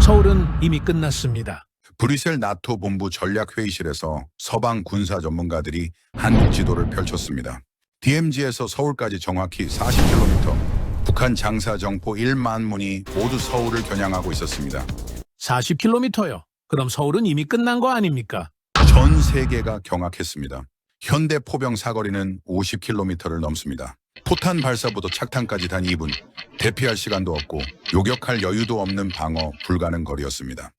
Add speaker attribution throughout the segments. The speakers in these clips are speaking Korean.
Speaker 1: 서울은 이미 끝났습니다.
Speaker 2: 브뤼셀 나토 본부 전략회의실에서 서방 군사 전문가들이 한국 지도를 펼쳤습니다. DMZ에서 서울까지 정확히 40km, 북한 장사정포 1만 문이 모두 서울을 겨냥하고 있었습니다.
Speaker 1: 40km요. 그럼 서울은 이미 끝난 거 아닙니까?
Speaker 2: 전 세계가 경악했습니다. 현대 포병 사거리는 50km를 넘습니다. 포탄 발사부터 착탄까지 단 2분, 대피할 시간도 없고 요격할 여유도 없는 방어 불가능 거리였습니다.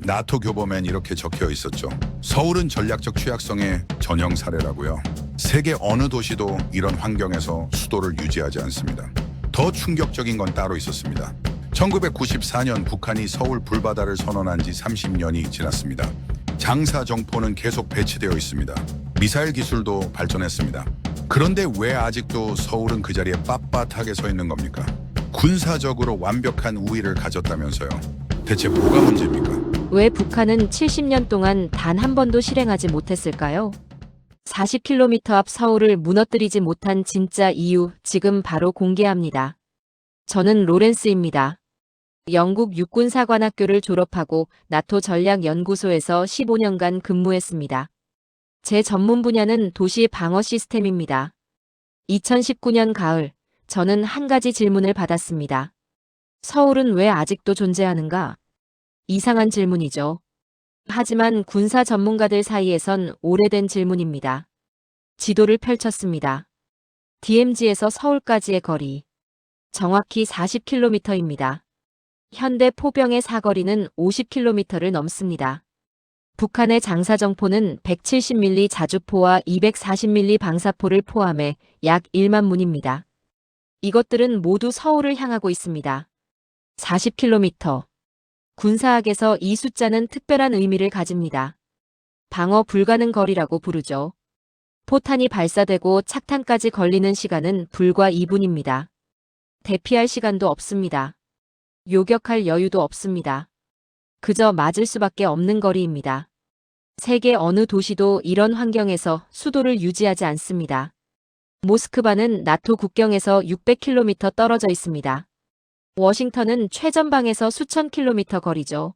Speaker 2: 나토 교범엔 이렇게 적혀 있었죠. 서울은 전략적 취약성의 전형 사례라고요. 세계 어느 도시도 이런 환경에서 수도를 유지하지 않습니다. 더 충격적인 건 따로 있었습니다. 1994년 북한이 서울 불바다를 선언한 지 30년이 지났습니다. 장사정포는 계속 배치되어 있습니다. 미사일 기술도 발전했습니다. 그런데 왜 아직도 서울은 그 자리에 빳빳하게 서 있는 겁니까? 군사적으로 완벽한 우위를 가졌다면서요. 대체 뭐가 문제입니까?
Speaker 3: 왜 북한은 70년 동안 단 한 번도 실행하지 못했을까요? 40km 앞 서울을 무너뜨리지 못한 진짜 이유 지금 바로 공개합니다. 저는 로렌스입니다. 영국 육군사관학교를 졸업하고 나토 전략연구소에서 15년간 근무했습니다. 제 전문 분야는 도시 방어 시스템입니다. 2019년 가을, 저는 한 가지 질문을 받았습니다. 서울은 왜 아직도 존재하는가? 이상한 질문이죠. 하지만 군사 전문가들 사이에선 오래된 질문입니다. 지도를 펼쳤습니다. DMZ에서 서울까지의 거리. 정확히 40km입니다. 현대 포병의 사거리는 50km를 넘습니다. 북한의 장사정포는 170mm 자주포와 240mm 방사포를 포함해 약 1만 문입니다. 이것들은 모두 서울을 향하고 있습니다. 40km. 군사학에서 이 숫자는 특별한 의미를 가집니다. 방어 불가능 거리라고 부르죠. 포탄이 발사되고 착탄까지 걸리는 시간은 불과 2분입니다. 대피할 시간도 없습니다. 요격할 여유도 없습니다. 그저 맞을 수밖에 없는 거리입니다. 세계 어느 도시도 이런 환경에서 수도를 유지하지 않습니다. 모스크바는 나토 국경에서 600km 떨어져 있습니다. 워싱턴은 최전방에서 수천 킬로미터 거리죠.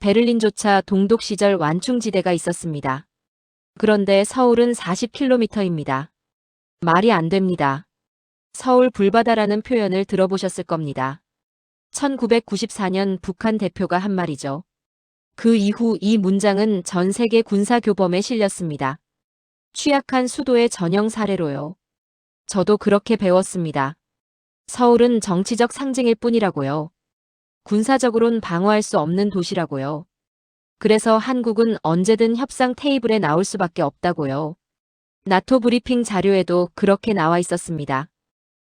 Speaker 3: 베를린조차 동독 시절 완충지대가 있었습니다. 그런데 서울은 40km입니다. 말이 안 됩니다. 서울 불바다라는 표현을 들어보셨을 겁니다. 1994년 북한 대표가 한 말이죠. 그 이후 이 문장은 전 세계 군사교범에 실렸습니다. 취약한 수도의 전형 사례로요. 저도 그렇게 배웠습니다. 서울은 정치적 상징일 뿐이라고요. 군사적으론 방어할 수 없는 도시라고요. 그래서 한국은 언제든 협상 테이블에 나올 수밖에 없다고요. 나토 브리핑 자료에도 그렇게 나와 있었습니다.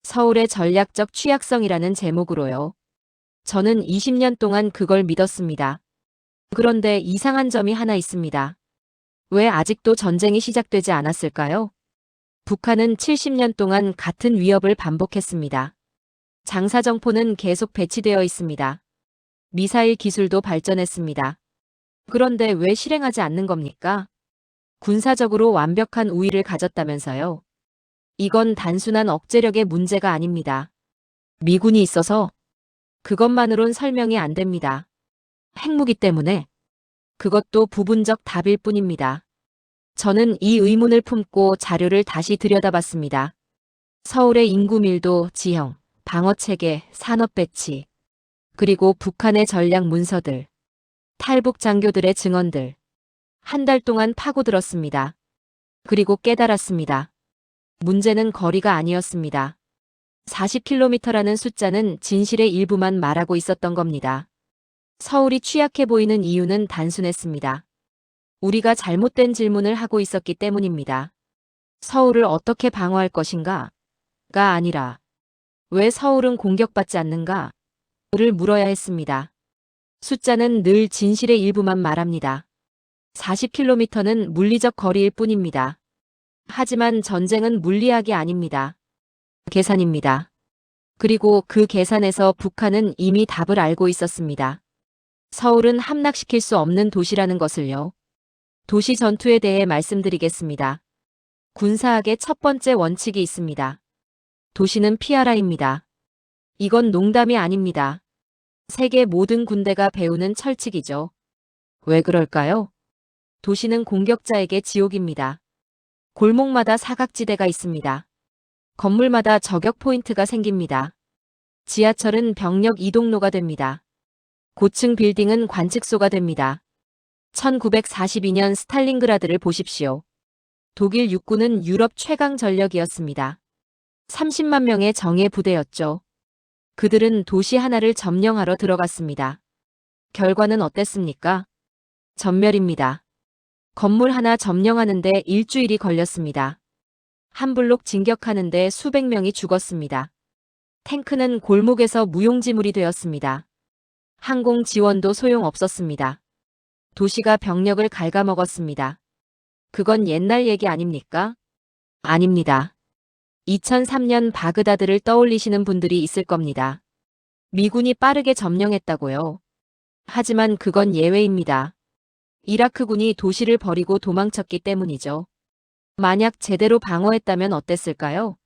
Speaker 3: 서울의 전략적 취약성이라는 제목으로요. 저는 20년 동안 그걸 믿었습니다. 그런데 이상한 점이 하나 있습니다. 왜 아직도 전쟁이 시작되지 않았을까요? 북한은 70년 동안 같은 위협을 반복했습니다. 장사정포는 계속 배치되어 있습니다. 미사일 기술도 발전했습니다. 그런데 왜 실행하지 않는 겁니까? 군사적으로 완벽한 우위를 가졌다면서요. 이건 단순한 억제력의 문제가 아닙니다. 미군이 있어서 그것만으론 설명이 안 됩니다. 핵무기 때문에 그것도 부분적 답일 뿐입니다. 저는 이 의문을 품고 자료를 다시 들여다봤습니다. 서울의 인구 밀도, 지형, 방어체계, 산업 배치, 그리고 북한의 전략 문서들, 탈북 장교들의 증언들. 한 달 동안 파고들었습니다. 그리고 깨달았습니다. 문제는 거리가 아니었습니다. 40km라는 숫자는 진실의 일부만 말하고 있었던 겁니다. 서울이 취약해 보이는 이유는 단순했습니다. 우리가 잘못된 질문을 하고 있었기 때문입니다. 서울을 어떻게 방어할 것인가? 가 아니라 왜 서울은 공격받지 않는가? 를 물어야 했습니다. 숫자는 늘 진실의 일부만 말합니다. 40km는 물리적 거리일 뿐입니다. 하지만 전쟁은 물리학이 아닙니다. 계산입니다. 그리고 그 계산에서 북한은 이미 답을 알고 있었습니다. 서울은 함락시킬 수 없는 도시라는 것을요. 도시 전투에 대해 말씀드리겠습니다. 군사학의 첫 번째 원칙이 있습니다. 도시는 피하라입니다. 이건 농담이 아닙니다. 세계 모든 군대가 배우는 철칙이죠. 왜 그럴까요? 도시는 공격자에게 지옥입니다. 골목마다 사각지대가 있습니다. 건물마다 저격 포인트가 생깁니다. 지하철은 병력 이동로가 됩니다. 고층 빌딩은 관측소가 됩니다. 1942년 스탈린그라드를 보십시오. 독일 육군은 유럽 최강 전력이었습니다. 30만 명의 정예 부대였죠. 그들은 도시 하나를 점령하러 들어갔습니다. 결과는 어땠습니까? 전멸입니다. 건물 하나 점령하는데 일주일이 걸렸습니다. 한 블록 진격하는데 수백 명이 죽었습니다. 탱크는 골목에서 무용지물이 되었습니다. 항공 지원도 소용없었습니다. 도시가 병력을 갉아먹었습니다. 그건 옛날 얘기 아닙니까? 아닙니다. 2003년 바그다드를 떠올리시는 분들이 있을 겁니다. 미군이 빠르게 점령했다고요. 하지만 그건 예외입니다. 이라크군이 도시를 버리고 도망쳤기 때문이죠. 만약 제대로 방어했다면 어땠을까요?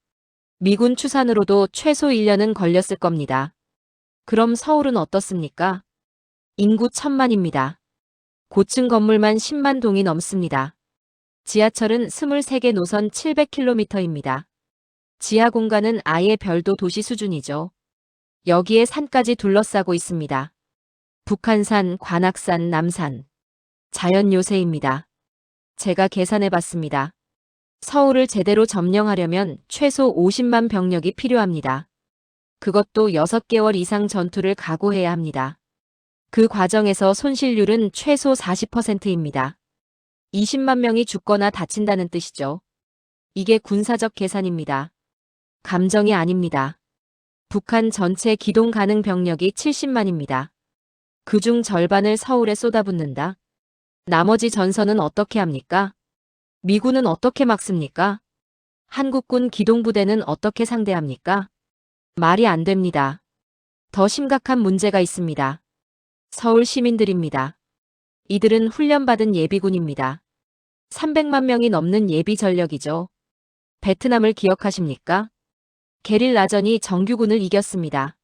Speaker 3: 미군 추산으로도 최소 1년은 걸렸을 겁니다. 그럼 서울은 어떻습니까? 인구 1000만입니다. 고층 건물만 10만 동이 넘습니다. 지하철은 23개 노선 700km입니다. 지하 공간은 아예 별도 도시 수준이죠. 여기에 산까지 둘러싸고 있습니다. 북한산, 관악산, 남산. 자연 요새입니다. 제가 계산해 봤습니다. 서울을 제대로 점령하려면 최소 50만 병력이 필요합니다. 그것도 6개월 이상 전투를 각오해야 합니다. 그 과정에서 손실률은 최소 40%입니다. 20만 명이 죽거나 다친다는 뜻이죠. 이게 군사적 계산입니다. 감정이 아닙니다. 북한 전체 기동 가능 병력이 70만입니다. 그중 절반을 서울에 쏟아붓는다. 나머지 전선은 어떻게 합니까? 미군은 어떻게 막습니까? 한국군 기동부대는 어떻게 상대합니까? 말이 안 됩니다. 더 심각한 문제가 있습니다. 서울 시민들입니다. 이들은 훈련받은 예비군입니다. 300만 명이 넘는 예비 전력이죠. 베트남을 기억하십니까? 게릴라전이 정규군을 이겼습니다.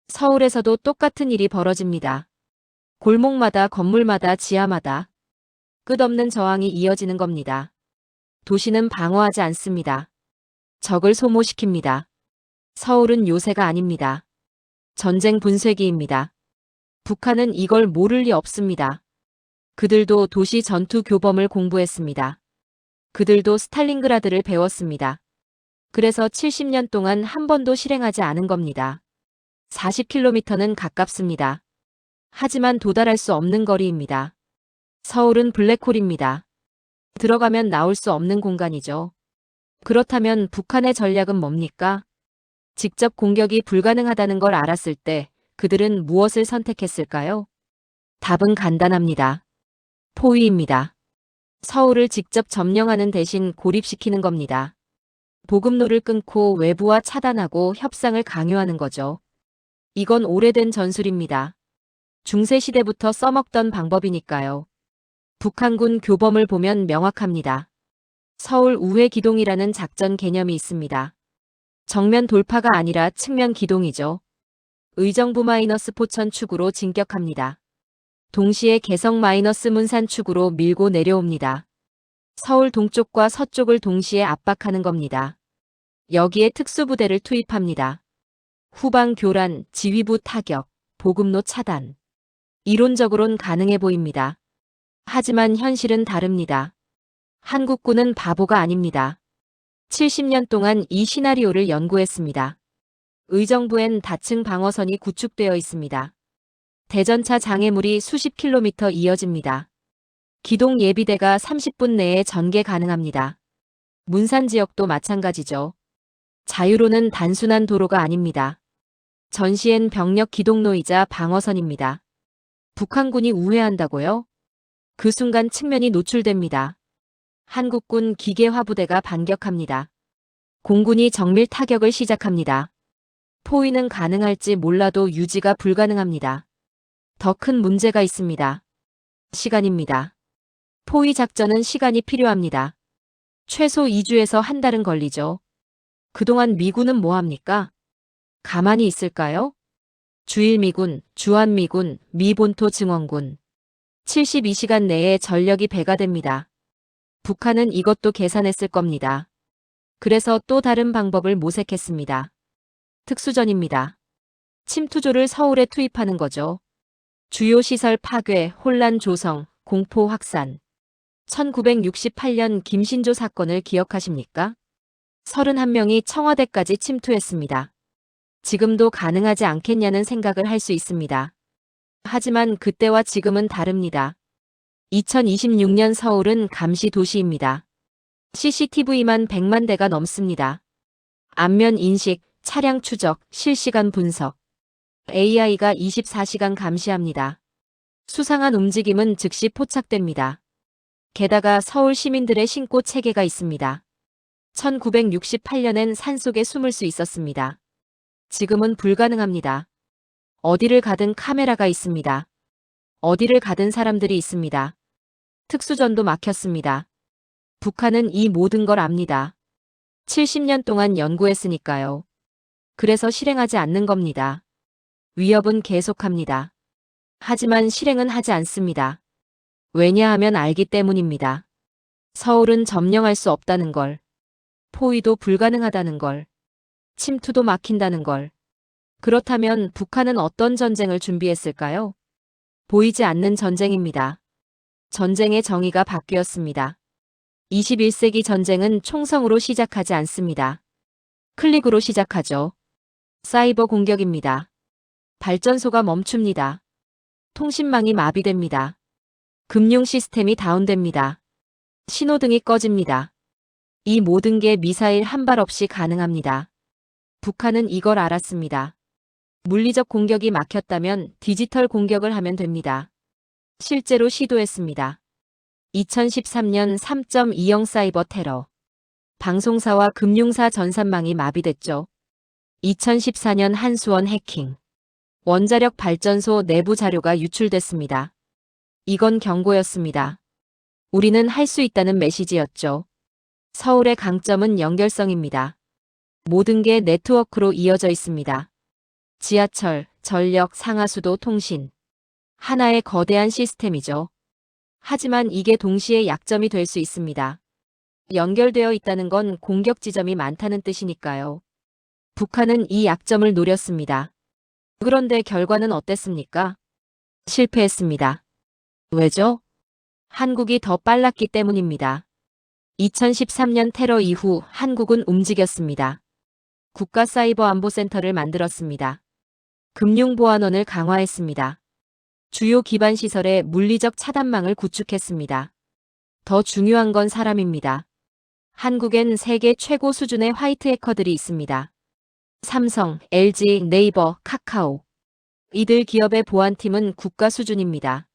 Speaker 3: 서울에서도 똑같은 일이 벌어집니다. 골목마다 건물마다 지하마다 끝없는 저항이 이어지는 겁니다. 도시는 방어하지 않습니다. 적을 소모시킵니다. 서울은 요새가 아닙니다. 전쟁 분쇄기입니다. 북한은 이걸 모를 리 없습니다. 그들도 도시 전투 교범을 공부했습니다. 그들도 스탈린그라드를 배웠습니다. 그래서 70년 동안 한 번도 실행하지 않은 겁니다. 40km는 가깝습니다. 하지만 도달할 수 없는 거리입니다. 서울은 블랙홀입니다. 들어가면 나올 수 없는 공간이죠. 그렇다면 북한의 전략은 뭡니까? 직접 공격이 불가능하다는 걸 알았을 때 그들은 무엇을 선택했을까요? 답은 간단합니다. 포위입니다. 서울을 직접 점령하는 대신 고립시키는 겁니다. 보급로를 끊고 외부와 차단하고 협상을 강요하는 거죠. 이건 오래된 전술입니다. 중세시대부터 써먹던 방법이니까요. 북한군 교범을 보면 명확합니다. 서울 우회 기동이라는 작전 개념이 있습니다. 정면 돌파가 아니라 측면 기동이죠. 의정부 마이너스 포천 축으로 진격합니다. 동시에 개성 마이너스 문산 축으로 밀고 내려옵니다. 서울 동쪽과 서쪽을 동시에 압박하는 겁니다. 여기에 특수부대를 투입합니다. 후방 교란, 지휘부 타격, 보급로 차단. 이론적으론 가능해 보입니다. 하지만 현실은 다릅니다. 한국군은 바보가 아닙니다. 70년 동안 이 시나리오를 연구했습니다. 의정부엔 다층 방어선이 구축되어 있습니다. 대전차 장애물이 수십 킬로미터 이어집니다. 기동 예비대가 30분 내에 전개 가능합니다. 문산 지역도 마찬가지죠. 자유로는 단순한 도로가 아닙니다. 전시엔 병력 기동로이자 방어선입니다. 북한군이 우회한다고요? 그 순간 측면이 노출됩니다. 한국군 기계화부대가 반격합니다. 공군이 정밀 타격을 시작합니다. 포위는 가능할지 몰라도 유지가 불가능합니다. 더 큰 문제가 있습니다. 시간입니다. 포위 작전은 시간이 필요합니다. 최소 2주에서 한 달은 걸리죠. 그동안 미군은 뭐 합니까? 가만히 있을까요? 주일미군, 주한미군, 미본토 증원군. 72시간 내에 전력이 배가 됩니다. 북한은 이것도 계산했을 겁니다. 그래서 또 다른 방법을 모색했습니다. 특수전입니다. 침투조를 서울에 투입하는 거죠. 주요 시설 파괴, 혼란 조성, 공포 확산. 1968년 김신조 사건을 기억하십니까? 31명이 청와대까지 침투했습니다. 지금도 가능하지 않겠냐는 생각을 할 수 있습니다. 하지만 그때와 지금은 다릅니다. 2026년 서울은 감시 도시입니다. CCTV만 100만 대가 넘습니다. 안면 인식, 차량 추적, 실시간 분석. AI가 24시간 감시합니다. 수상한 움직임은 즉시 포착됩니다. 게다가 서울 시민들의 신고 체계가 있습니다. 1968년엔 산속에 숨을 수 있었습니다. 지금은 불가능합니다. 어디를 가든 카메라가 있습니다. 어디를 가든 사람들이 있습니다. 특수전도 막혔습니다. 북한은 이 모든 걸 압니다. 70년 동안 연구했으니까요. 그래서 실행하지 않는 겁니다. 위협은 계속합니다. 하지만 실행은 하지 않습니다. 왜냐하면 알기 때문입니다. 서울은 점령할 수 없다는 걸. 포위도 불가능하다는 걸. 침투도 막힌다는 걸. 그렇다면 북한은 어떤 전쟁을 준비했을까요? 보이지 않는 전쟁입니다. 전쟁의 정의가 바뀌었습니다. 21세기 전쟁은 총성으로 시작하지 않습니다. 클릭으로 시작하죠. 사이버 공격입니다. 발전소가 멈춥니다. 통신망이 마비됩니다. 금융 시스템이 다운됩니다. 신호등이 꺼집니다. 이 모든 게 미사일 한 발 없이 가능합니다. 북한은 이걸 알았습니다. 물리적 공격이 막혔다면 디지털 공격을 하면 됩니다. 실제로 시도했습니다. 2013년 3.20 사이버 테러. 방송사와 금융사 전산망이 마비됐죠. 2014년 한수원 해킹. 원자력 발전소 내부 자료가 유출됐습니다. 이건 경고였습니다. 우리는 할 수 있다는 메시지였죠. 서울의 강점은 연결성입니다. 모든 게 네트워크로 이어져 있습니다. 지하철, 전력, 상하수도, 통신. 하나의 거대한 시스템이죠. 하지만 이게 동시에 약점이 될 수 있습니다. 연결되어 있다는 건 공격 지점이 많다는 뜻이니까요. 북한은 이 약점을 노렸습니다. 그런데 결과는 어땠습니까? 실패했습니다. 왜죠? 한국이 더 빨랐기 때문입니다. 2013년 테러 이후 한국은 움직였습니다. 국가사이버안보센터를 만들었습니다. 금융보안원을 강화했습니다. 주요 기반시설에 물리적 차단망을 구축했습니다. 더 중요한 건 사람입니다. 한국엔 세계 최고 수준의 화이트 해커들이 있습니다. 삼성, LG, 네이버, 카카오. 이들 기업의 보안팀은 국가 수준입니다.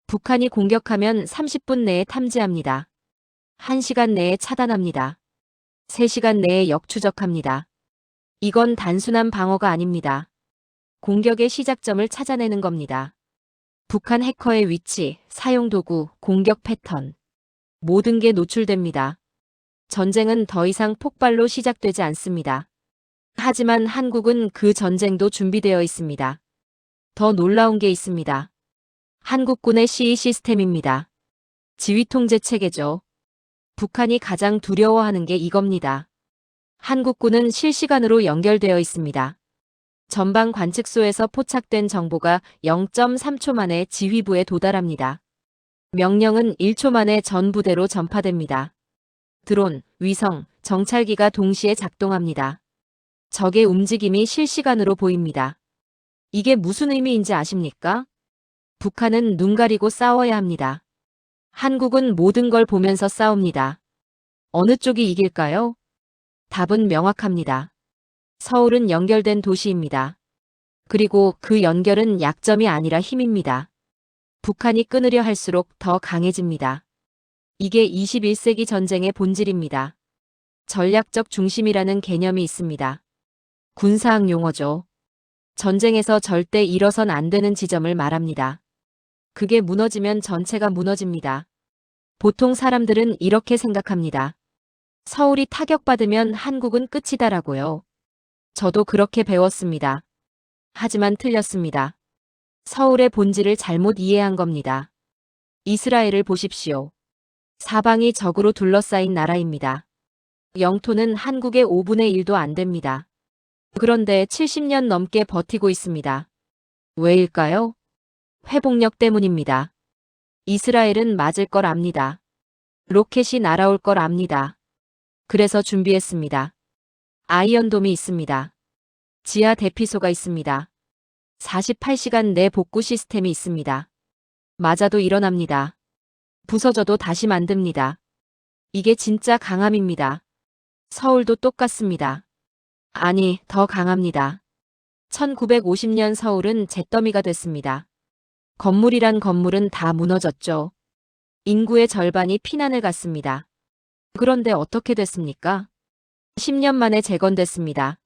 Speaker 3: 북한이 공격하면 30분 내에 탐지합니다. 1시간 내에 차단합니다. 3시간 내에 역추적합니다. 이건 단순한 방어가 아닙니다. 공격의 시작점을 찾아내는 겁니다. 북한 해커의 위치, 사용 도구, 공격 패턴. 모든 게 노출됩니다. 전쟁은 더 이상 폭발로 시작되지 않습니다. 하지만 한국은 그 전쟁도 준비되어 있습니다. 더 놀라운 게 있습니다. 한국군의 CE 시스템입니다. 지휘통제 체계죠. 북한이 가장 두려워하는 게 이겁니다. 한국군은 실시간으로 연결되어 있습니다. 전방 관측소에서 포착된 정보가 0.3초 만에 지휘부에 도달합니다. 명령은 1초 만에 전 부대로 전파됩니다. 드론, 위성, 정찰기가 동시에 작동합니다. 적의 움직임이 실시간으로 보입니다. 이게 무슨 의미인지 아십니까? 북한은 눈 가리고 싸워야 합니다. 한국은 모든 걸 보면서 싸웁니다. 어느 쪽이 이길까요? 답은 명확합니다. 서울은 연결된 도시입니다. 그리고 그 연결은 약점이 아니라 힘입니다. 북한이 끊으려 할수록 더 강해집니다. 이게 21세기 전쟁의 본질입니다. 전략적 중심이라는 개념이 있습니다. 군사학 용어죠. 전쟁에서 절대 잃어선 안 되는 지점을 말합니다. 그게 무너지면 전체가 무너집니다. 보통 사람들은 이렇게 생각합니다. 서울이 타격받으면 한국은 끝이다라고요. 저도 그렇게 배웠습니다. 하지만 틀렸습니다. 서울의 본질을 잘못 이해한 겁니다. 이스라엘을 보십시오. 사방이 적으로 둘러싸인 나라입니다. 영토는 한국의 5분의 1도 안 됩니다. 그런데 70년 넘게 버티고 있습니다. 왜일까요? 회복력 때문입니다. 이스라엘은 맞을 걸 압니다. 로켓이 날아올 걸 압니다. 그래서 준비했습니다. 아이언돔이 있습니다. 지하 대피소가 있습니다. 48시간 내 복구 시스템이 있습니다. 맞아도 일어납니다. 부서져도 다시 만듭니다. 이게 진짜 강함입니다. 서울도 똑같습니다. 아니, 더 강합니다. 1950년 서울은 잿더미가 됐습니다. 건물이란 건물은 다 무너졌죠. 인구의 절반이 피난을 갔습니다. 그런데 어떻게 됐습니까? 10년 만에 재건됐습니다.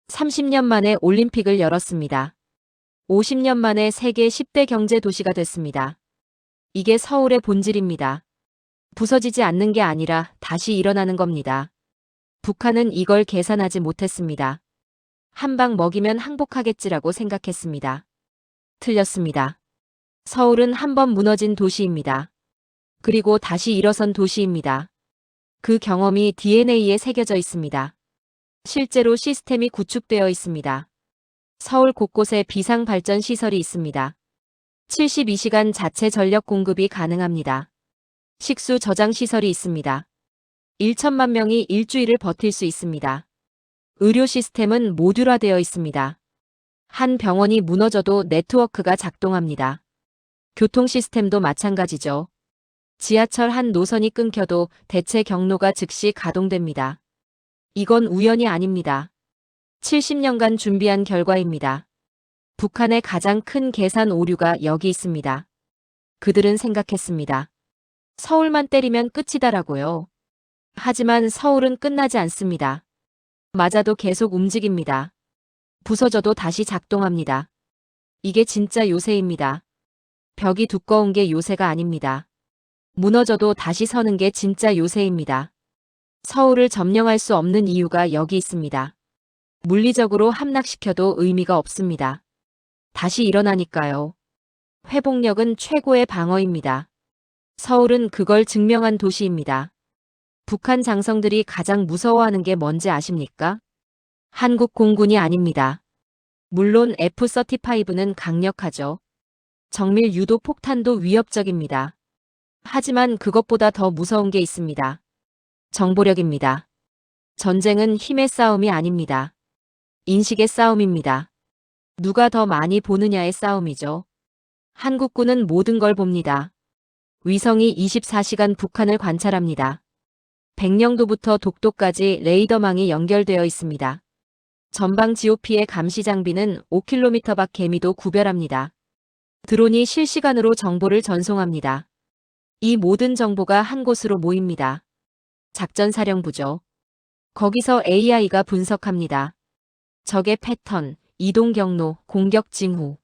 Speaker 3: 30년 만에 올림픽을 열었습니다. 50년 만에 세계 10대 경제 도시가 됐습니다. 이게 서울의 본질입니다. 부서지지 않는 게 아니라 다시 일어나는 겁니다. 북한은 이걸 계산하지 못했습니다. 한 방 먹이면 항복하겠지라고 생각했습니다. 틀렸습니다. 서울은 한 번 무너진 도시입니다. 그리고 다시 일어선 도시입니다. 그 경험이 DNA에 새겨져 있습니다. 실제로 시스템이 구축되어 있습니다. 서울 곳곳에 비상발전 시설이 있습니다. 72시간 자체 전력 공급이 가능합니다. 식수 저장 시설이 있습니다. 1천만 명이 일주일을 버틸 수 있습니다. 의료 시스템은 모듈화되어 있습니다. 한 병원이 무너져도 네트워크가 작동합니다. 교통 시스템도 마찬가지죠. 지하철 한 노선이 끊겨도 대체 경로가 즉시 가동됩니다. 이건 우연이 아닙니다. 70년간 준비한 결과입니다. 북한의 가장 큰 계산 오류가 여기 있습니다. 그들은 생각했습니다. 서울만 때리면 끝이다라고요. 하지만 서울은 끝나지 않습니다. 맞아도 계속 움직입니다. 부서져도 다시 작동합니다. 이게 진짜 요새입니다. 벽이 두꺼운 게 요새가 아닙니다. 무너져도 다시 서는 게 진짜 요새입니다. 서울을 점령할 수 없는 이유가 여기 있습니다. 물리적으로 함락시켜도 의미가 없습니다. 다시 일어나니까요. 회복력은 최고의 방어입니다. 서울은 그걸 증명한 도시입니다. 북한 장성들이 가장 무서워하는 게 뭔지 아십니까? 한국 공군이 아닙니다. 물론 F-35는 강력하죠. 정밀 유도 폭탄도 위협적입니다. 하지만 그것보다 더 무서운 게 있습니다. 정보력입니다. 전쟁은 힘의 싸움이 아닙니다. 인식의 싸움입니다. 누가 더 많이 보느냐의 싸움이죠. 한국군은 모든 걸 봅니다. 위성이 24시간 북한을 관찰합니다. 백령도부터 독도까지 레이더망이 연결되어 있습니다. 전방 GOP의 감시 장비는 5km 밖 개미도 구별합니다. 드론이 실시간으로 정보를 전송합니다. 이 모든 정보가 한 곳으로 모입니다. 작전사령부죠. 거기서 AI가 분석합니다. 적의 패턴, 이동 경로, 공격 징후.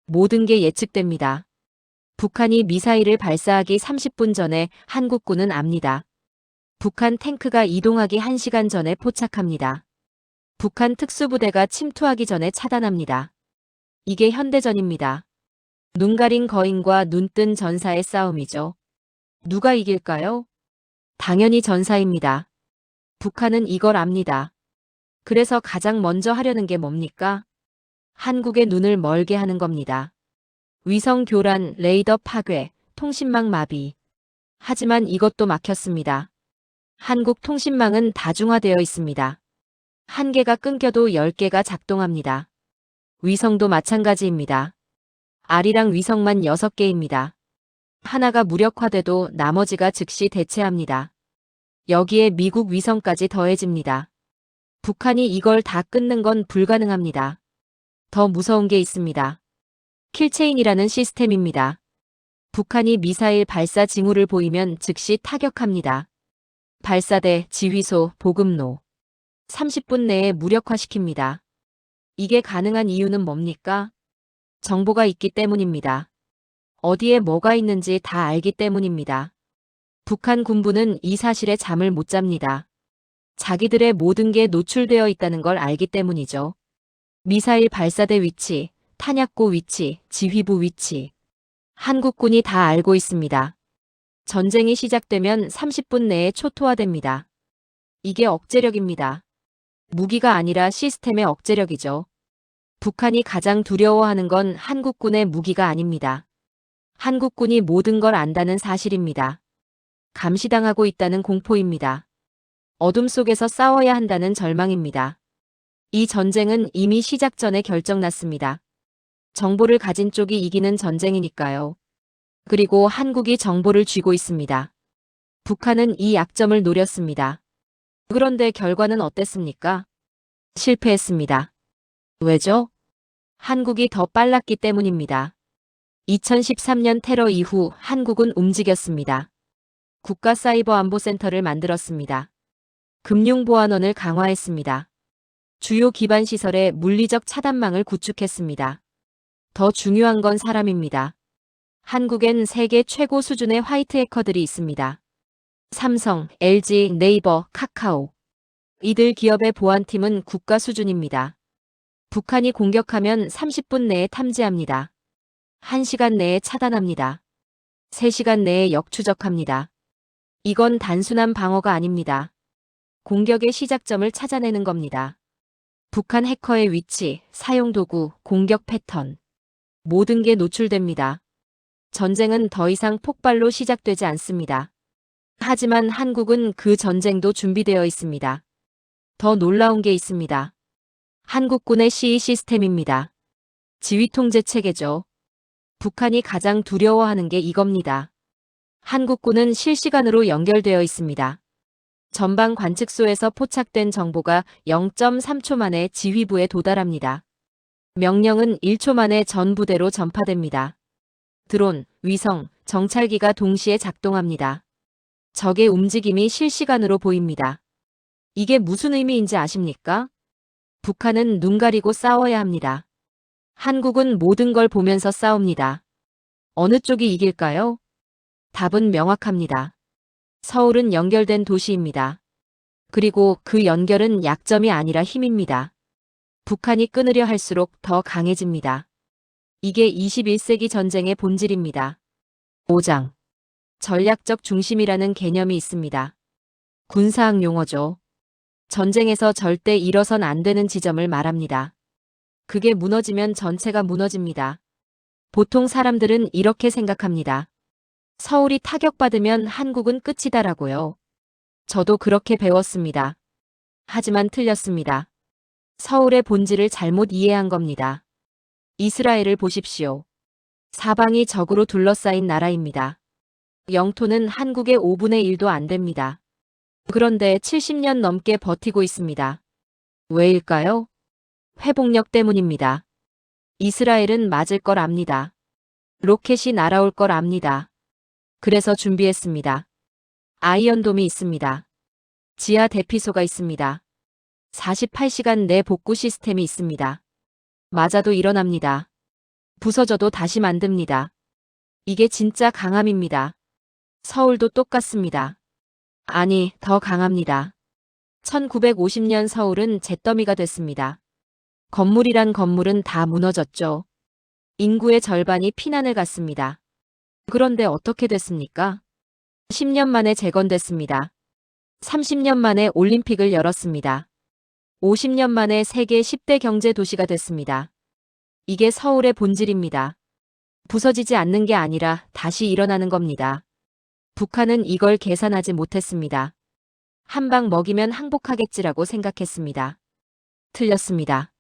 Speaker 3: 모든 게 예측됩니다. 북한이 미사일을 발사하기 30분 전에 한국군은 압니다. 북한 탱크가 이동하기 1시간 전에 포착합니다. 북한 특수부대가 침투하기 전에 차단합니다. 이게 현대전입니다. 눈 가린 거인과 눈 뜬 전사의 싸움이죠. 누가 이길까요? 당연히 전사입니다. 북한은 이걸 압니다. 그래서 가장 먼저 하려는 게 뭡니까? 한국의 눈을 멀게 하는 겁니다. 위성 교란, 레이더 파괴, 통신망 마비. 하지만 이것도 막혔습니다. 한국 통신망은 다중화되어 있습니다. 한 개가 끊겨도 10개가 작동합니다. 위성도 마찬가지입니다. 아리랑 위성만 6개입니다. 하나가 무력화돼도 나머지가 즉시 대체합니다. 여기에 미국 위성까지 더해집니다. 북한이 이걸 다 끊는 건 불가능합니다. 더 무서운 게 있습니다. 킬체인이라는 시스템입니다. 북한이 미사일 발사 징후를 보이면 즉시 타격합니다. 발사대, 지휘소, 보급로. 30분 내에 무력화시킵니다. 이게 가능한 이유는 뭡니까? 정보가 있기 때문입니다. 어디에 뭐가 있는지 다 알기 때문입니다. 북한 군부는 이 사실에 잠을 못 잡니다. 자기들의 모든 게 노출되어 있다는 걸 알기 때문이죠. 미사일 발사대 위치, 탄약고 위치, 지휘부 위치. 한국군이 다 알고 있습니다. 전쟁이 시작되면 30분 내에 초토화됩니다. 이게 억제력입니다. 무기가 아니라 시스템의 억제력이죠. 북한이 가장 두려워하는 건 한국군의 무기가 아닙니다. 한국군이 모든 걸 안다는 사실입니다. 감시당하고 있다는 공포입니다. 어둠 속에서 싸워야 한다는 절망입니다. 이 전쟁은 이미 시작 전에 결정났습니다. 정보를 가진 쪽이 이기는 전쟁이니까요. 그리고 한국이 정보를 쥐고 있습니다. 북한은 이 약점을 노렸습니다. 그런데 결과는 어땠습니까? 실패했습니다. 왜죠? 한국이 더 빨랐기 때문입니다. 2013년 테러 이후 한국은 움직였습니다. 국가사이버안보센터를 만들었습니다. 금융보안원을 강화했습니다. 주요 기반시설의 물리적 차단망을 구축했습니다. 더 중요한 건 사람입니다. 한국엔 세계 최고 수준의 화이트 해커들이 있습니다. 삼성, LG, 네이버, 카카오. 이들 기업의 보안팀은 국가 수준입니다. 북한이 공격하면 30분 내에 탐지합니다. 1시간 내에 차단합니다. 3시간 내에 역추적합니다. 이건 단순한 방어가 아닙니다. 공격의 시작점을 찾아내는 겁니다. 북한 해커의 위치, 사용 도구, 공격 패턴. 모든 게 노출됩니다. 전쟁은 더 이상 폭발로 시작되지 않습니다. 하지만 한국은 그 전쟁도 준비되어 있습니다. 더 놀라운 게 있습니다. 한국군의 CE 시스템입니다. 지휘통제 체계죠. 북한이 가장 두려워하는 게 이겁니다. 한국군은 실시간으로 연결되어 있습니다. 전방 관측소에서 포착된 정보가 0.3초 만에 지휘부에 도달합니다. 명령은 1초 만에 전 부대로 전파됩니다. 드론, 위성, 정찰기가 동시에 작동합니다. 적의 움직임이 실시간으로 보입니다. 이게 무슨 의미인지 아십니까? 북한은 눈 가리고 싸워야 합니다. 한국은 모든 걸 보면서 싸웁니다. 어느 쪽이 이길까요? 답은 명확합니다. 서울은 연결된 도시입니다. 그리고 그 연결은 약점이 아니라 힘입니다. 북한이 끊으려 할수록 더 강해집니다. 이게 21세기 전쟁의 본질입니다. 5장. 전략적 중심이라는 개념이 있습니다. 군사학 용어죠. 전쟁에서 절대 잃어선 안 되는 지점을 말합니다. 그게 무너지면 전체가 무너집니다. 보통 사람들은 이렇게 생각합니다. 서울이 타격받으면 한국은 끝이다라고요. 저도 그렇게 배웠습니다. 하지만 틀렸습니다. 서울의 본질을 잘못 이해한 겁니다. 이스라엘을 보십시오. 사방이 적으로 둘러싸인 나라입니다. 영토는 한국의 5분의 1도 안 됩니다. 그런데 70년 넘게 버티고 있습니다. 왜일까요? 회복력 때문입니다. 이스라엘은 맞을 걸 압니다. 로켓이 날아올 걸 압니다. 그래서 준비했습니다. 아이언돔이 있습니다. 지하 대피소가 있습니다. 48시간 내 복구 시스템이 있습니다. 맞아도 일어납니다. 부서져도 다시 만듭니다. 이게 진짜 강함입니다. 서울도 똑같습니다. 아니, 더 강합니다. 1950년 서울은 잿더미가 됐습니다. 건물이란 건물은 다 무너졌죠. 인구의 절반이 피난을 갔습니다. 그런데 어떻게 됐습니까? 10년 만에 재건됐습니다. 30년 만에 올림픽을 열었습니다. 50년 만에 세계 10대 경제 도시가 됐습니다. 이게 서울의 본질입니다. 부서지지 않는 게 아니라 다시 일어나는 겁니다. 북한은 이걸 계산하지 못했습니다. 한 방 먹이면 항복하겠지라고 생각했습니다. 틀렸습니다.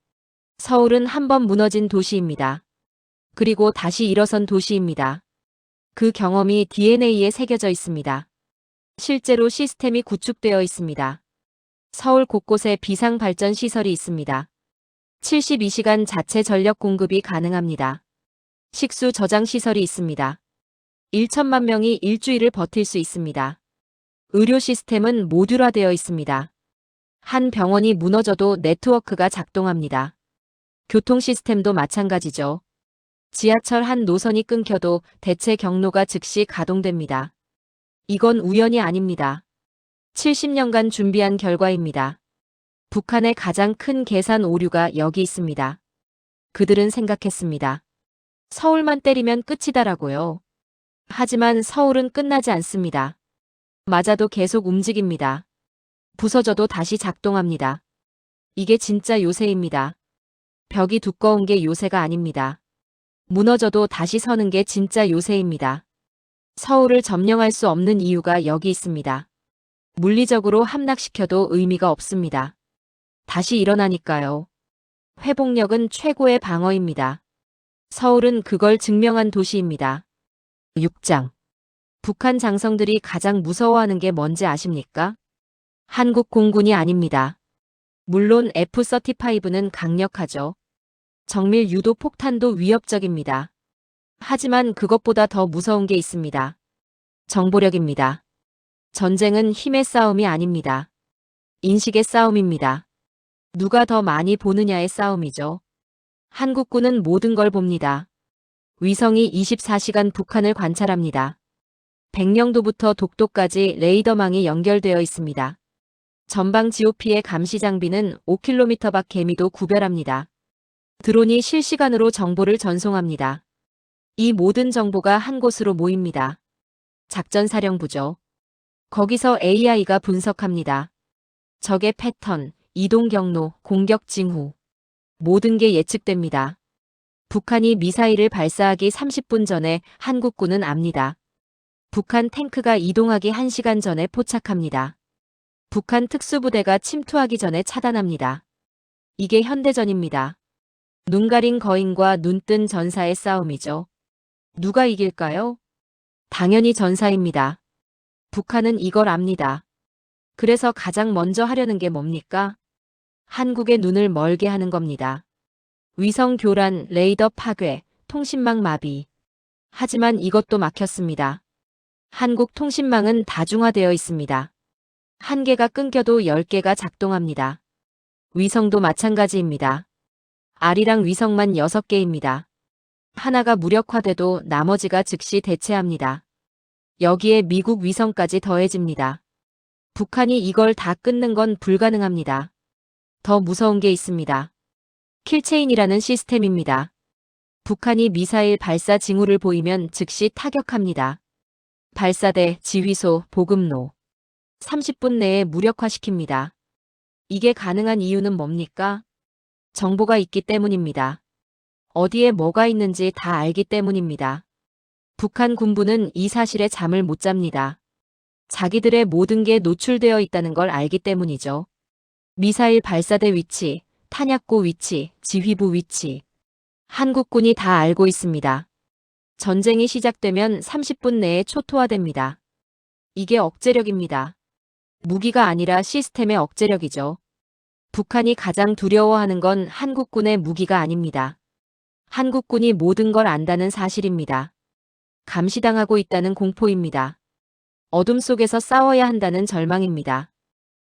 Speaker 3: 서울은 한 번 무너진 도시입니다. 그리고 다시 일어선 도시입니다. 그 경험이 DNA에 새겨져 있습니다. 실제로 시스템이 구축되어 있습니다. 서울 곳곳에 비상발전 시설이 있습니다. 72시간 자체 전력 공급이 가능합니다. 식수 저장 시설이 있습니다. 1천만 명이 일주일을 버틸 수 있습니다. 의료 시스템은 모듈화되어 있습니다. 한 병원이 무너져도 네트워크가 작동합니다. 교통 시스템도 마찬가지죠. 지하철 한 노선이 끊겨도 대체 경로가 즉시 가동됩니다. 이건 우연이 아닙니다. 70년간 준비한 결과입니다. 북한의 가장 큰 계산 오류가 여기 있습니다. 그들은 생각했습니다. 서울만 때리면 끝이다라고요. 하지만 서울은 끝나지 않습니다. 맞아도 계속 움직입니다. 부서져도 다시 작동합니다. 이게 진짜 요새입니다. 벽이 두꺼운 게 요새가 아닙니다. 무너져도 다시 서는 게 진짜 요새입니다. 서울을 점령할 수 없는 이유가 여기 있습니다. 물리적으로 함락시켜도 의미가 없습니다. 다시 일어나니까요. 회복력은 최고의 방어입니다. 서울은 그걸 증명한 도시입니다. 6장. 북한 장성들이 가장 무서워하는 게 뭔지 아십니까? 한국 공군이 아닙니다. 물론 F-35는 강력하죠. 정밀 유도 폭탄도 위협적입니다. 하지만 그것보다 더 무서운 게 있습니다. 정보력입니다. 전쟁은 힘의 싸움이 아닙니다. 인식의 싸움입니다. 누가 더 많이 보느냐의 싸움이죠. 한국군은 모든 걸 봅니다. 위성이 24시간 북한을 관찰합니다. 백령도부터 독도까지 레이더망이 연결되어 있습니다. 전방 GOP의 감시 장비는 5km 밖 개미도 구별합니다. 드론이 실시간으로 정보를 전송합니다. 이 모든 정보가 한 곳으로 모입니다. 작전사령부죠. 거기서 AI가 분석합니다. 적의 패턴, 이동 경로, 공격 징후. 모든 게 예측됩니다. 북한이 미사일을 발사하기 30분 전에 한국군은 압니다. 북한 탱크가 이동하기 1시간 전에 포착합니다. 북한 특수부대가 침투하기 전에 차단합니다. 이게 현대전입니다. 눈 가린 거인과 눈뜬 전사의 싸움이죠. 누가 이길까요? 당연히 전사입니다. 북한은 이걸 압니다. 그래서 가장 먼저 하려는 게 뭡니까? 한국의 눈을 멀게 하는 겁니다. 위성 교란, 레이더 파괴, 통신망 마비. 하지만 이것도 막혔습니다. 한국 통신망은 다중화되어 있습니다. 한 개가 끊겨도 10개가 작동합니다. 위성도 마찬가지입니다. 아리랑 위성만 6개입니다. 하나가 무력화돼도 나머지가 즉시 대체합니다. 여기에 미국 위성까지 더해집니다. 북한이 이걸 다 끊는 건 불가능합니다. 더 무서운 게 있습니다. 킬체인이라는 시스템입니다. 북한이 미사일 발사 징후를 보이면 즉시 타격합니다. 발사대, 지휘소, 보급로. 30분 내에 무력화시킵니다. 이게 가능한 이유는 뭡니까? 정보가 있기 때문입니다. 어디에 뭐가 있는지 다 알기 때문입니다. 북한 군부는 이 사실에 잠을 못 잡니다. 자기들의 모든 게 노출되어 있다는 걸 알기 때문이죠. 미사일 발사대 위치, 탄약고 위치, 지휘부 위치. 한국군이 다 알고 있습니다. 전쟁이 시작되면 30분 내에 초토화됩니다. 이게 억제력입니다. 무기가 아니라 시스템의 억제력이죠. 북한이 가장 두려워하는 건 한국군의 무기가 아닙니다. 한국군이 모든 걸 안다는 사실입니다. 감시당하고 있다는 공포입니다. 어둠 속에서 싸워야 한다는 절망입니다.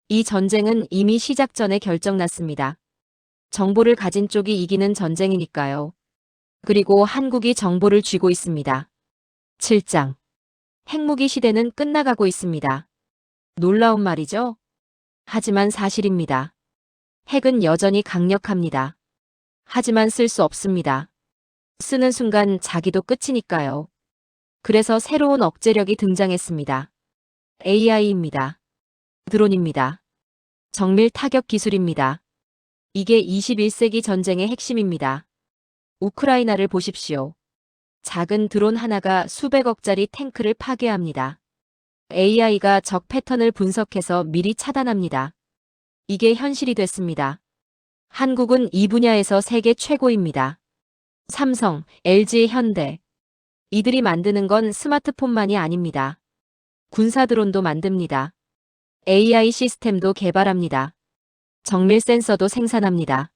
Speaker 3: 이 전쟁은 이미 시작 전에 결정났습니다. 정보를 가진 쪽이 이기는 전쟁이니까요. 그리고 한국이 정보를 쥐고 있습니다. 7장. 핵무기 시대는 끝나가고 있습니다. 놀라운 말이죠? 하지만 사실입니다. 핵은 여전히 강력합니다. 하지만 쓸 수 없습니다. 쓰는 순간 자기도 끝이니까요. 그래서 새로운 억제력이 등장했습니다. AI입니다. 드론입니다. 정밀 타격 기술입니다. 이게 21세기 전쟁의 핵심입니다. 우크라이나를 보십시오. 작은 드론 하나가 수백억짜리 탱크를 파괴합니다. AI가 적 패턴을 분석해서 미리 차단합니다. 이게 현실이 됐습니다. 한국은 이 분야에서 세계 최고입니다. 삼성, LG, 현대. 이들이 만드는 건 스마트폰만이 아닙니다. 군사 드론도 만듭니다. AI 시스템도 개발합니다. 정밀 센서도 생산합니다.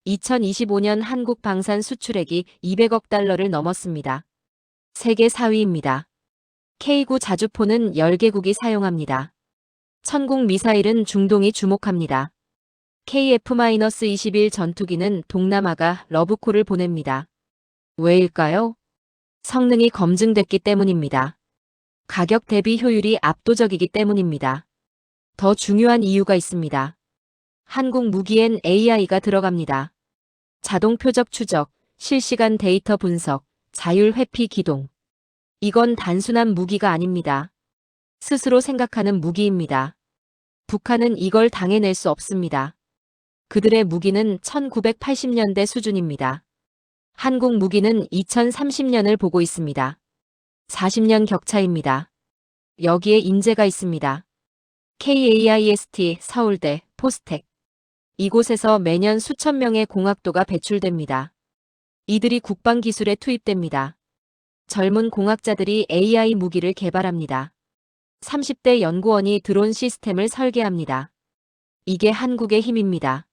Speaker 3: 2025년 한국 방산 수출액이 200억 달러를 넘었습니다. 세계 4위입니다. K9 자주포는 10개국이 사용합니다. 천국 미사일은 중동이 주목합니다. KF-21 전투기는 동남아가 러브콜을 보냅니다. 왜일까요? 성능이 검증됐기 때문입니다. 가격 대비 효율이 압도적이기 때문입니다. 더 중요한 이유가 있습니다. 한국 무기엔 AI가 들어갑니다. 자동 표적 추적, 실시간 데이터 분석, 자율 회피 기동. 이건 단순한 무기가 아닙니다. 스스로 생각하는 무기입니다. 북한은 이걸 당해낼 수 없습니다. 그들의 무기는 1980년대 수준입니다. 한국 무기는 2030년을 보고 있습니다. 40년 격차입니다. 여기에 인재가 있습니다. KAIST, 서울대, 포스텍. 이곳에서 매년 수천 명의 공학도가 배출됩니다. 이들이 국방 기술에 투입됩니다. 젊은 공학자들이 AI 무기를 개발합니다. 30대 연구원이 드론 시스템을 설계합니다. 이게 한국의 힘입니다.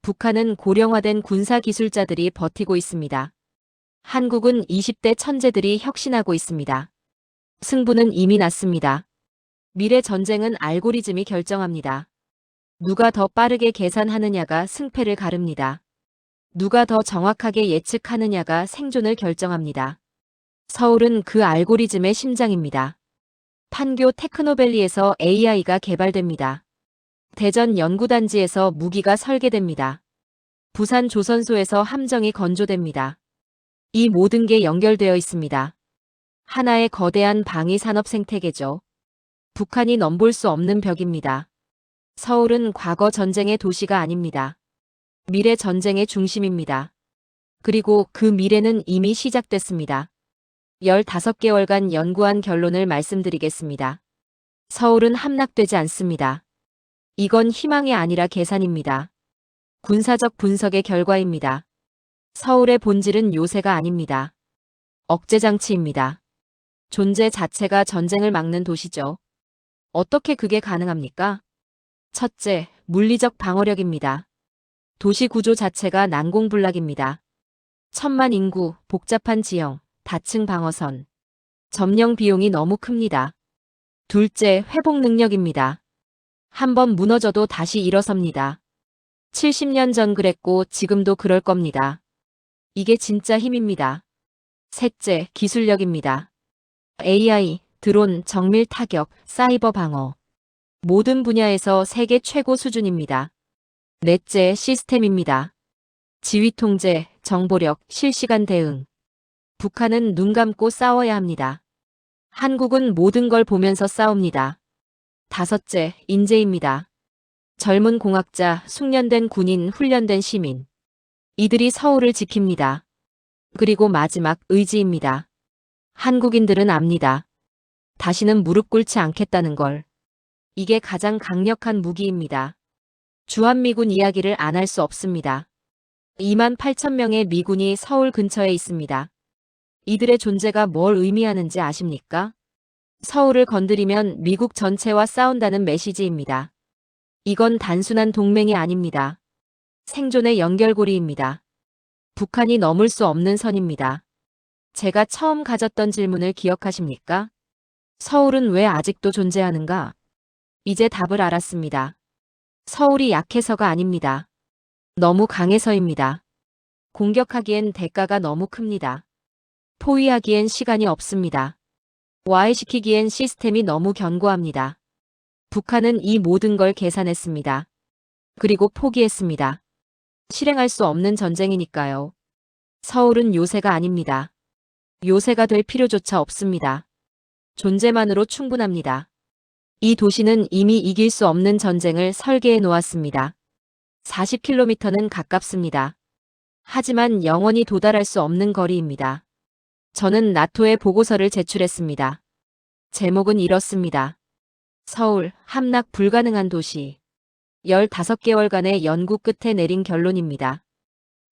Speaker 3: 북한은 고령화된 군사 기술자들이 버티고 있습니다. 한국은 20대 천재들이 혁신하고 있습니다. 승부는 이미 났습니다. 미래 전쟁은 알고리즘이 결정합니다. 누가 더 빠르게 계산하느냐가 승패를 가릅니다. 누가 더 정확하게 예측하느냐가 생존을 결정합니다. 서울은 그 알고리즘의 심장입니다. 판교 테크노밸리에서 AI가 개발됩니다. 대전 연구단지에서 무기가 설계됩니다. 부산 조선소에서 함정이 건조됩니다. 이 모든 게 연결되어 있습니다. 하나의 거대한 방위 산업 생태계죠. 북한이 넘볼 수 없는 벽입니다. 서울은 과거 전쟁의 도시가 아닙니다. 미래 전쟁의 중심입니다. 그리고 그 미래는 이미 시작됐습니다. 15개월간 연구한 결론을 말씀드리겠습니다. 서울은 함락되지 않습니다. 이건 희망이 아니라 계산입니다. 군사적 분석의 결과입니다. 서울의 본질은 요새가 아닙니다. 억제장치입니다. 존재 자체가 전쟁을 막는 도시죠. 어떻게 그게 가능합니까? 첫째, 물리적 방어력입니다. 도시 구조 자체가 난공불락입니다. 1000만 인구, 복잡한 지형, 다층 방어선. 점령 비용이 너무 큽니다. 둘째, 회복 능력입니다. 한번 무너져도 다시 일어섭니다. 70년 전 그랬고 지금도 그럴 겁니다. 이게 진짜 힘입니다. 셋째, 기술력입니다. AI, 드론, 정밀 타격, 사이버 방어. 모든 분야에서 세계 최고 수준입니다. 넷째, 시스템입니다. 지휘 통제, 정보력, 실시간 대응. 북한은 눈 감고 싸워야 합니다. 한국은 모든 걸 보면서 싸웁니다. 다섯째, 인재입니다. 젊은 공학자, 숙련된 군인, 훈련된 시민. 이들이 서울을 지킵니다. 그리고 마지막, 의지입니다. 한국인들은 압니다. 다시는 무릎 꿇지 않겠다는 걸. 이게 가장 강력한 무기입니다. 주한미군 이야기를 안 할 수 없습니다. 2만 8천 명의 미군이 서울 근처에 있습니다. 이들의 존재가 뭘 의미하는지 아십니까? 서울을 건드리면 미국 전체와 싸운다는 메시지입니다. 이건 단순한 동맹이 아닙니다. 생존의 연결고리입니다. 북한이 넘을 수 없는 선입니다. 제가 처음 가졌던 질문을 기억하십니까? 서울은 왜 아직도 존재하는가? 이제 답을 알았습니다. 서울이 약해서가 아닙니다. 너무 강해서입니다. 공격하기엔 대가가 너무 큽니다. 포위하기엔 시간이 없습니다. 와해시키기엔 시스템이 너무 견고합니다. 북한은 이 모든 걸 계산했습니다. 그리고 포기했습니다. 실행할 수 없는 전쟁이니까요. 서울은 요새가 아닙니다. 요새가 될 필요조차 없습니다. 존재만으로 충분합니다. 이 도시는 이미 이길 수 없는 전쟁을 설계해 놓았습니다. 40km는 가깝습니다. 하지만 영원히 도달할 수 없는 거리입니다. 저는 나토에 보고서를 제출했습니다. 제목은 이렇습니다. 서울, 함락 불가능한 도시. 15개월간의 연구 끝에 내린 결론입니다.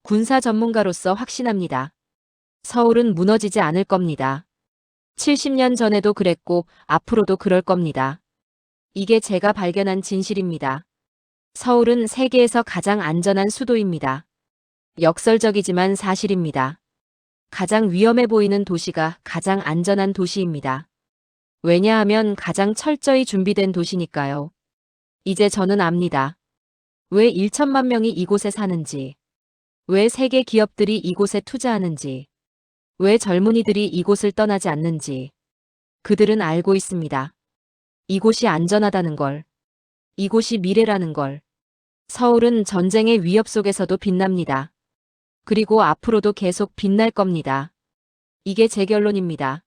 Speaker 3: 군사 전문가로서 확신합니다. 서울은 무너지지 않을 겁니다. 70년 전에도 그랬고 앞으로도 그럴 겁니다. 이게 제가 발견한 진실입니다. 서울은 세계에서 가장 안전한 수도입니다. 역설적이지만 사실입니다. 가장 위험해 보이는 도시가 가장 안전한 도시입니다. 왜냐하면 가장 철저히 준비된 도시니까요. 이제 저는 압니다. 왜 1천만 명이 이곳에 사는지, 왜 세계 기업들이 이곳에 투자하는지, 왜 젊은이들이 이곳을 떠나지 않는지. 그들은 알고 있습니다. 이곳이 안전하다는 걸, 이곳이 미래라는 걸. 서울은 전쟁의 위협 속에서도 빛납니다. 그리고 앞으로도 계속 빛날 겁니다. 이게 제 결론입니다.